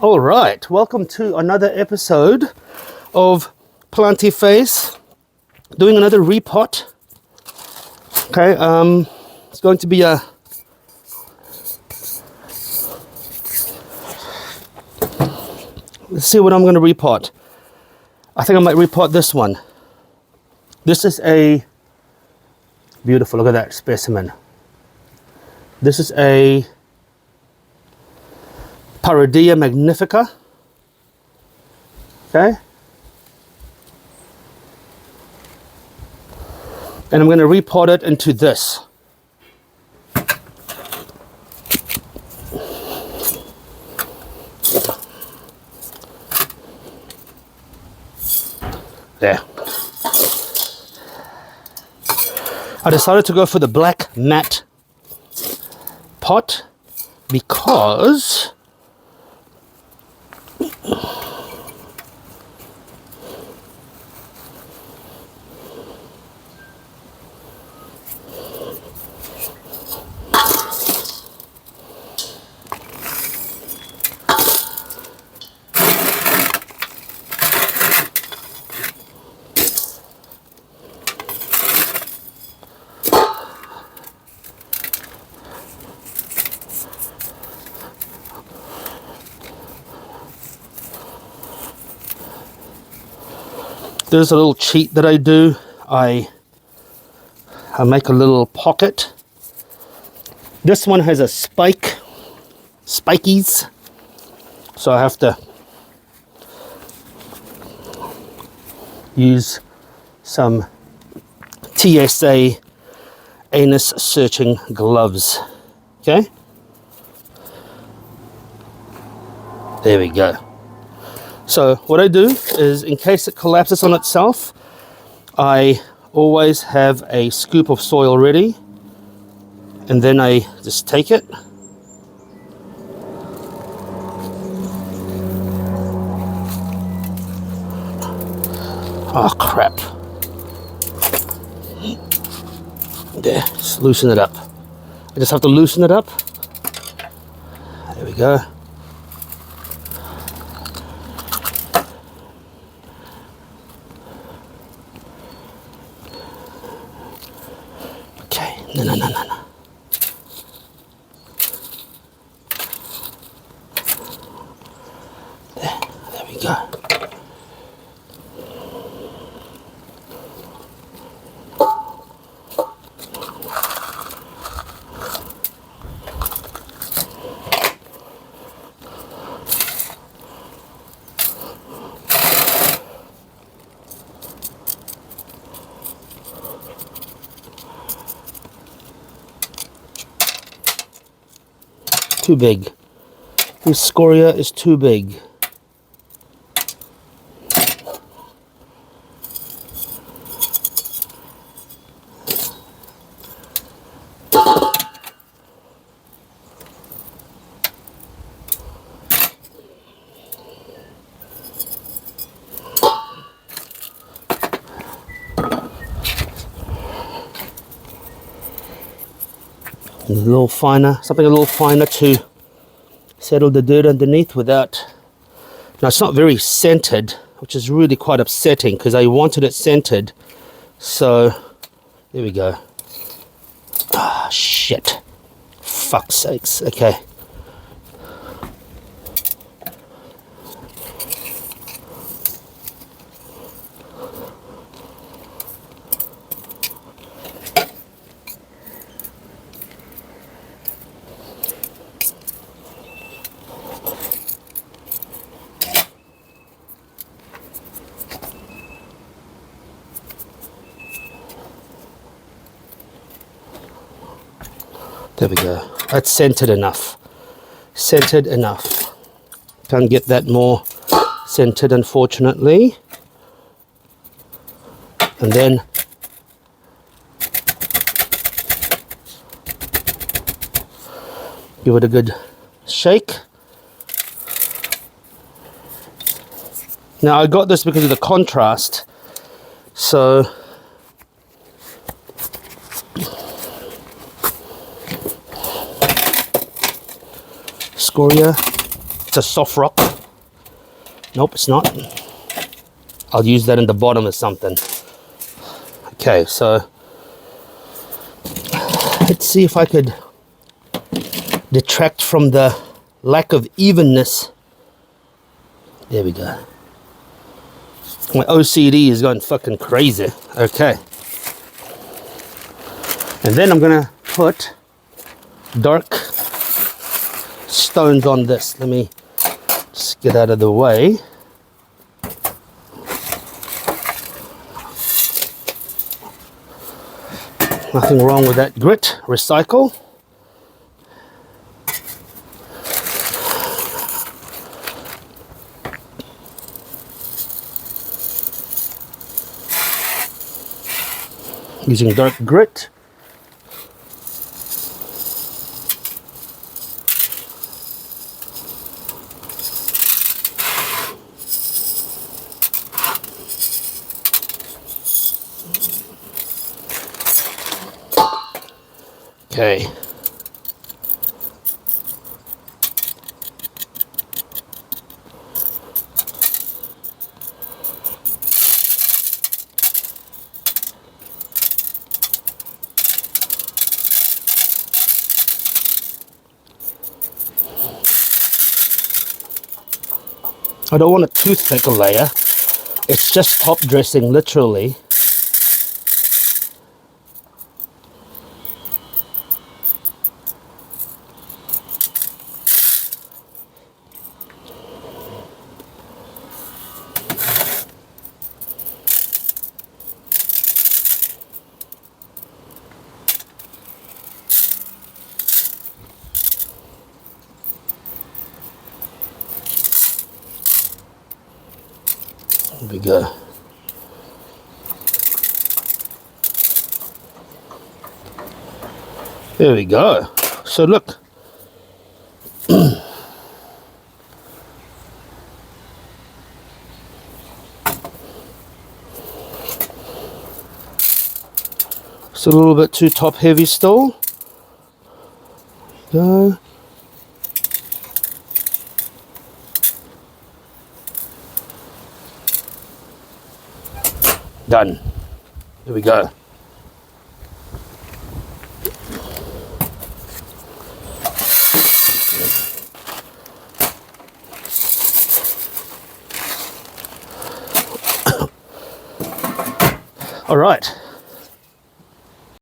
All right, welcome to another episode of Planty Face. Doing another repot. Okay, it's going to be a let's see what I'm going to repot. I think I might repot this one. This is a beautiful, look at that specimen. This is a Parodia Magnifica. Okay. And I'm going to repot it into this. There. I decided to go for the black matte pot because there's a little cheat that I do. I make a little pocket. This one has a spikies, so I have to use some TSA anus searching gloves. Okay, there we go. So what I do is, in case it collapses on itself, I always have a scoop of soil ready, and then I just take it oh crap, there, just loosen it up. I just have to loosen it up. There we go. No. There we go. Too big. This scoria is too big. A little finer, something a little finer to settle the dirt underneath without. Now it's not very centered, which is really quite upsetting because I wanted it centered. So there we go. Ah, shit. Fuck's sakes. Okay. There we go. That's centered enough. Centered enough. Can't get that more centered, unfortunately. And then give it a good shake. Now I got this because of the contrast, so scoria It's a soft rock. Nope, it's not. I'll use that in the bottom of something. Okay, so let's see if I could detract from the lack of evenness. There we go. My OCD is going fucking crazy. Okay. And then I'm gonna put dark stones on this. Let me just get out of the way. Nothing wrong with that grit. Recycle. Using dark grit. Okay. I don't want a too thick a layer. It's just top dressing, literally. There we go. There we go. So look. It's a little bit too top heavy still. Go. Done. There we go. All right.